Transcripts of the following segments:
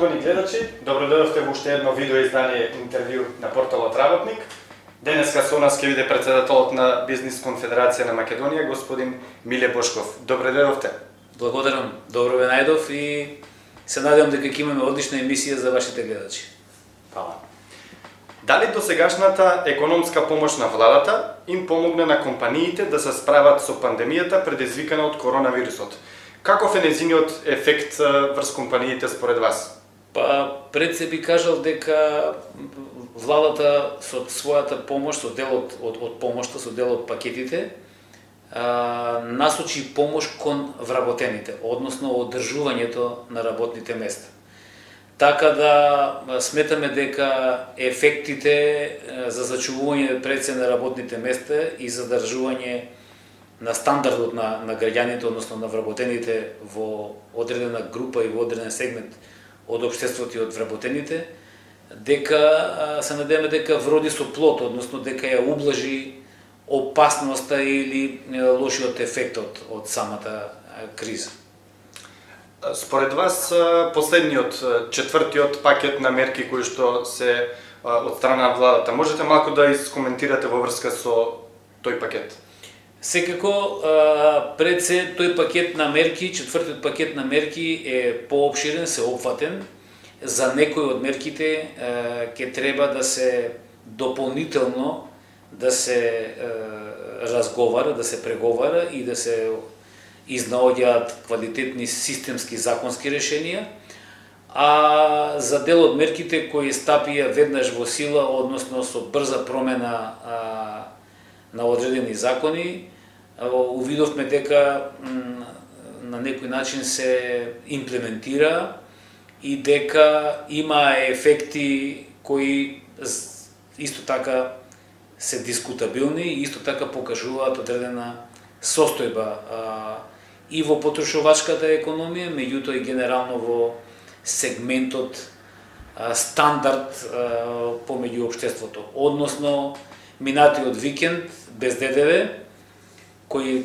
Почитувани гледачи, добродојдовте во уште едно видео издание интервју на порталот Работник. Денеска со нас ќе биде претседателот на Бизнис конфедерација на Македонија, господин Миле Бошков. Добродојдовте. Благодарам, добро ве најдов и се надевам дека ќе имаме одлична емисија за вашите гледачи. Фала. Дали досегашната економска помош на владата им помогна на компаниите да се справат со пандемијата предизвикана од коронавирусот? Каков е нејзиниот ефект врз компаниите според вас? Па пред се би кажал дека владата со својата помош, со дел од помошта, со дел од пакетите, насочи помош кон вработените, односно одржувањето на работните места. Така да сметаме дека ефектите за зачувување пред се на работните места и задржување на стандардот на граѓаните, односно на вработените во одредена група и во одреден сегмент од општеството и од вработените, дека се надеваме дека вроди со плод, односно дека ја ублажи опасноста или лошиот ефект од самата криза. Според вас, последниот, четвртиот пакет на мерки кои што се од страна на владата, можете малку да искоментирате во врска со тој пакет? Секако, пред се, тој пакет на мерки, четвртиот пакет на мерки е поопширен, сеопфатен. За некои од мерките ќе треба да се дополнително да се разговара, да се преговара и да се изнаоѓаат квалитетни системски законски решенија, а за дел од мерките кои стапија веднаш во сила, односно со брза промена на одредени закони, увидовме дека на некој начин се имплементира и дека има ефекти кои исто така се дискутабилни и исто така покажуваат одредена состојба и во потрошувачката економија, меѓутоа и генерално во сегментот стандард помеѓу општеството, односно минатиот викенд без ДДВ, кој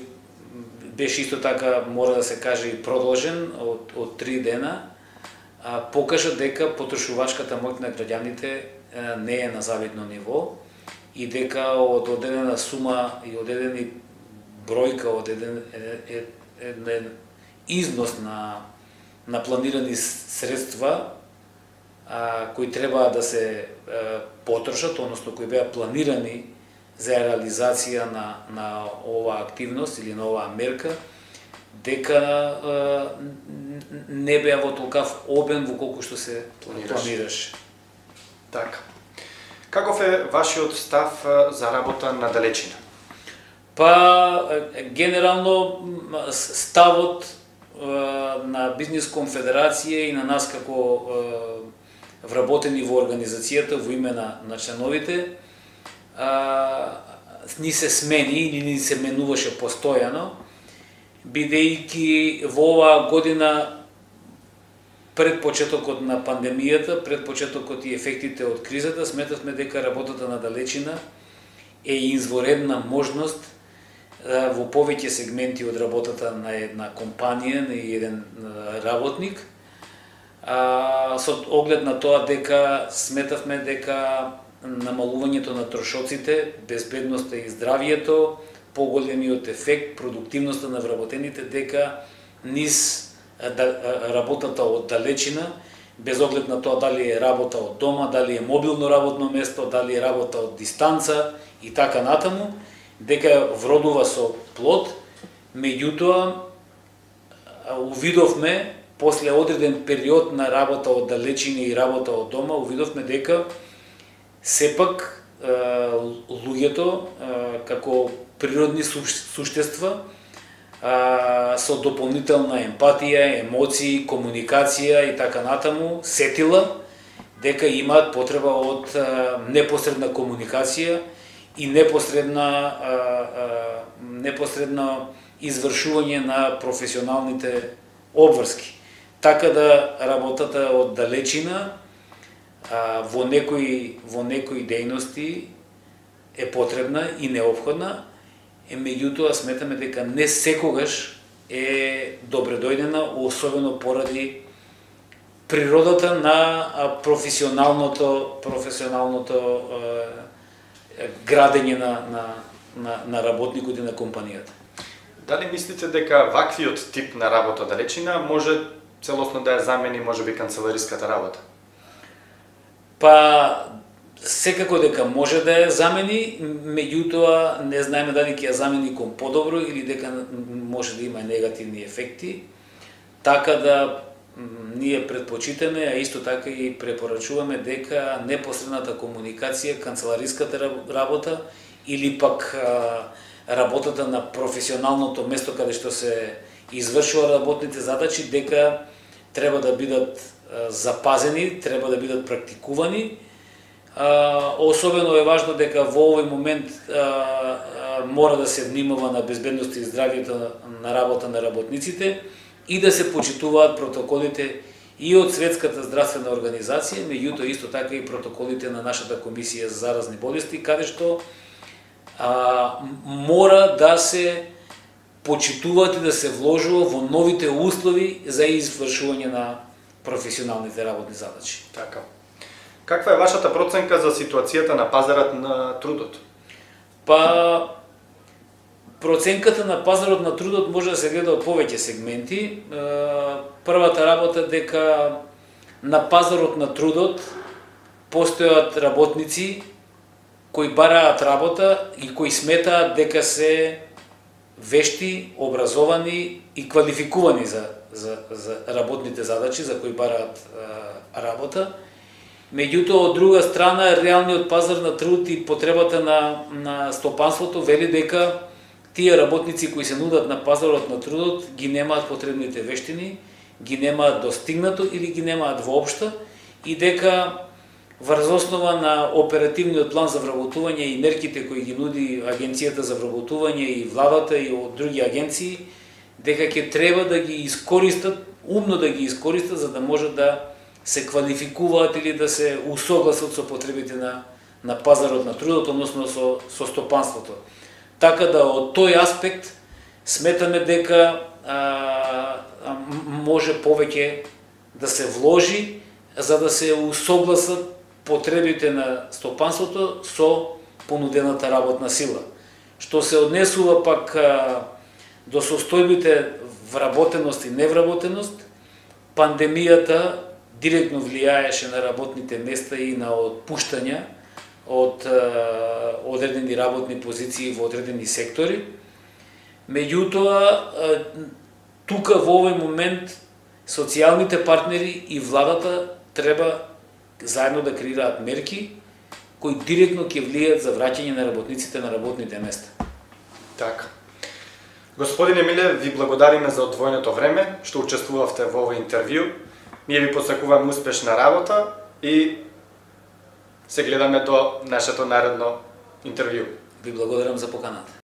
беше исто така, мора да се каже, и продолжен од 3 дена, покажа дека потрошувачката моќ на граѓаните не е на завидно ниво и дека од одредена сума и одредени бројка, од еден износ на планирани средства кои треба да се потрошат, односно кои беа планирани за реализација на оваа активност или на оваа мерка, дека не беа во толкав обем во колку што се планираше. Така. Каков е вашиот став за работа на далечина? Па, генерално, ставот на Бизнис конфедерација и на нас како вработени во организацијата во име на членовите, ни се смени или ни се менуваше постојано, бидејќи во оваа година пред почетокот на пандемијата, пред почетокот и ефектите од кризата, сметавме дека работата на далечина е изворедна можност во повеќе сегменти од работата на една компанија, на еден работник, со оглед на тоа дека сметавме дека намалувањето на трошоците, безбедноста и здравието, поголемиот ефект, продуктивноста на вработените, дека низ работата од далечина, без оглед на тоа дали е работа од дома, дали е мобилно работно место, дали е работа од дистанца и така натаму, дека вродува со плод, меѓутоа увидовме после одреден период на работа од далечина и работа од дома, увидовме дека сепак луѓето како природни суштества со дополнителна емпатија, емоции, комуникација и така натаму, сетила дека имаат потреба од непосредна комуникација и непосредно извршување на професионалните обврски. Така да работата од далечина во некои дејности е потребна и неопходна, меѓутоа сметаме дека не секогаш е добредојдена, особено поради природата на професионалното градење на работникот и на компанијата. Дали мислите дека ваквиот тип на работа далечина може целосно да ја замени можеби канцелариската работа? Па секако дека може да ја замени, меѓутоа не знаеме дали ќе ја замени кон подобро или дека може да има негативни ефекти. Така да ние предпочитаме, а исто така и препорачуваме дека непосредната комуникација, канцелариската работа или пак работата на професионалното место каде што се извршува работните задачи, дека треба да бидат запазени, треба да бидат практикувани. Особено е важно дека во овој момент мора да се внимава на безбедноста и здравјето на работа на работниците и да се почитуваат протоколите и од Светската здравствена организација, меѓутоа исто така и протоколите на нашата комисија за заразни болести, каде што мора да се почитуваат и да се вложува во новите услови за извршување на професионалните работни задачи. Така. Каква е вашата проценка за ситуацијата на пазарот на трудот? Па проценката на пазарот на трудот може да се гледа од повеќе сегменти. Првата работа дека на пазарот на трудот постојат работници кои бараат работа и кои сметаат дека се вешти, образовани и квалификувани за работните задачи за кои бараат работа. Меѓутоа, од друга страна, реалниот пазар на труд и потребата на стопанството вели дека тие работници кои се нудат на пазарот на трудот ги немаат потребните вештини, ги немаат достигнато или ги немаат воопшто и дека врз основа на оперативниот план за вработување и мерките кои ги нуди Агенцијата за вработување и владата и од други агенции, дека ќе треба да ги искористат, умно да ги искористат за да може да се квалификуваат или да се усогласат со потребите на пазарот на трудот, односно со стопанството. Така да од тој аспект сметаме дека може повеќе да се вложи за да се усогласат потребите на стопанството со понудената работна сила. Што се однесува пак до состојбите вработеност и невработеност, пандемијата директно влијаеше на работните места и на отпуштања од одредени работни позиции во одредени сектори. Меѓутоа, тука во овој момент социјалните партнери и владата треба заедно да креираат мерки кои директно ќе влијаат за враќање на работниците на работните места. Така. Господине Милев, ви благодариме за одвоеното време што учествувавте во овој интервју. Ние ви посакуваме успешна работа и се гледаме до нашето наредно интервју. Ви благодарам за поканата.